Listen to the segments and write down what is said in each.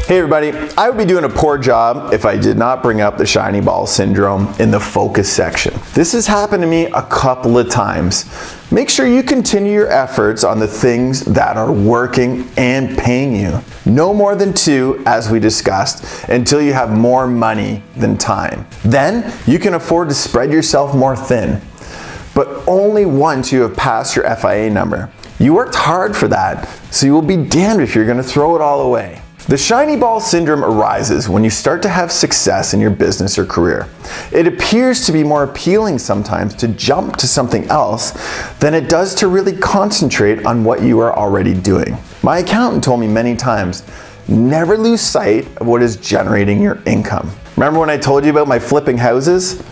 Hey everybody, I would be doing a poor job if I did not bring up the shiny ball syndrome in the focus section. This has happened to me a couple of times. Make sure you continue your efforts on the things that are working and paying you. No more than 2, as we discussed, until you have more money than time. Then you can afford to spread yourself more thin, but only once you have passed your FIA number. You worked hard for that, so you will be damned if you're going to throw it all away. The shiny ball syndrome arises when you start to have success in your business or career. It appears to be more appealing sometimes to jump to something else than it does to really concentrate on what you are already doing. My accountant told me many times, never lose sight of what is generating your income. Remember when I told you about my flipping houses?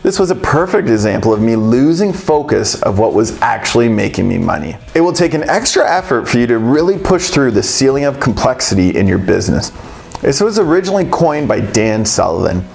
This was a perfect example of me losing focus of what was actually making me money. It will take an extra effort for you to really push through the ceiling of complexity in your business. This was originally coined by Dan Sullivan.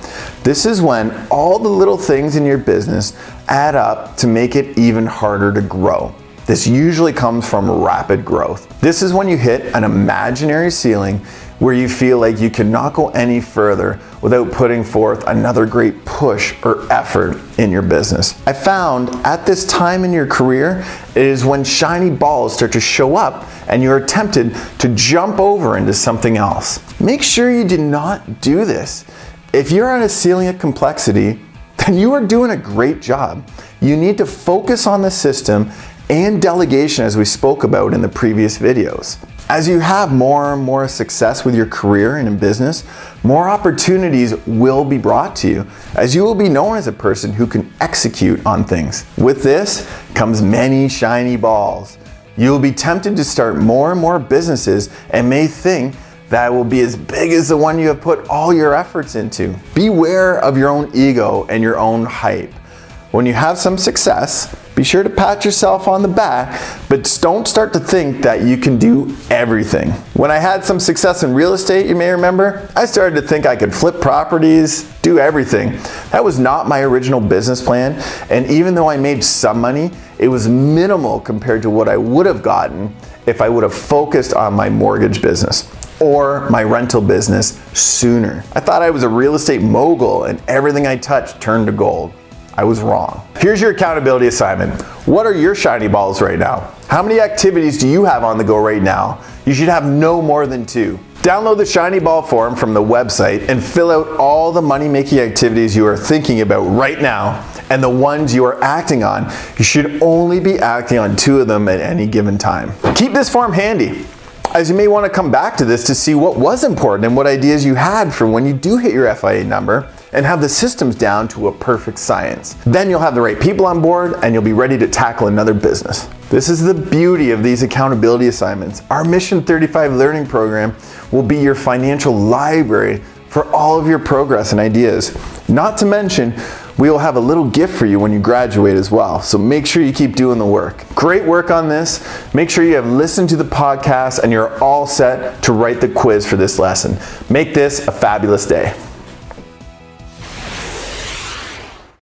This is when all the little things in your business add up to make it even harder to grow. This usually comes from rapid growth. This is when you hit an imaginary ceiling where you feel like you cannot go any further without putting forth another great push or effort in your business. I found at this time in your career, it is when shiny balls start to show up and you're tempted to jump over into something else. Make sure you do not do this. If you're on a ceiling of complexity, then you are doing a great job. You need to focus on the system and delegation, as we spoke about in the previous videos. As you have more and more success with your career and in business, more opportunities will be brought to you, as you will be known as a person who can execute on things. With this comes many shiny balls. You will be tempted to start more and more businesses and may think that will be as big as the one you have put all your efforts into. Beware of your own ego and your own hype. When you have some success, be sure to pat yourself on the back, but don't start to think that you can do everything. When I had some success in real estate, you may remember, I started to think I could flip properties, do everything. That was not my original business plan, and even though I made some money, it was minimal compared to what I would have gotten if I would have focused on my mortgage business or my rental business sooner. I thought I was a real estate mogul and everything I touched turned to gold. I was wrong. Here's your accountability assignment. What are your shiny balls right now? How many activities do you have on the go right now? You should have no more than 2. Download the shiny ball form from the website and fill out all the money-making activities you are thinking about right now and the ones you are acting on. You should only be acting on 2 of them at any given time. Keep this form handy, as you may want to come back to this to see what was important and what ideas you had for when you do hit your FIA number and have the systems down to a perfect science. Then you'll have the right people on board and you'll be ready to tackle another business. This is the beauty of these accountability assignments. Our Mission 35 learning program will be your financial library for all of your progress and ideas. Not to mention, we will have a little gift for you when you graduate as well, so make sure you keep doing the work. Great work on this. Make sure you have listened to the podcast and you're all set to write the quiz for this lesson. Make this a fabulous day.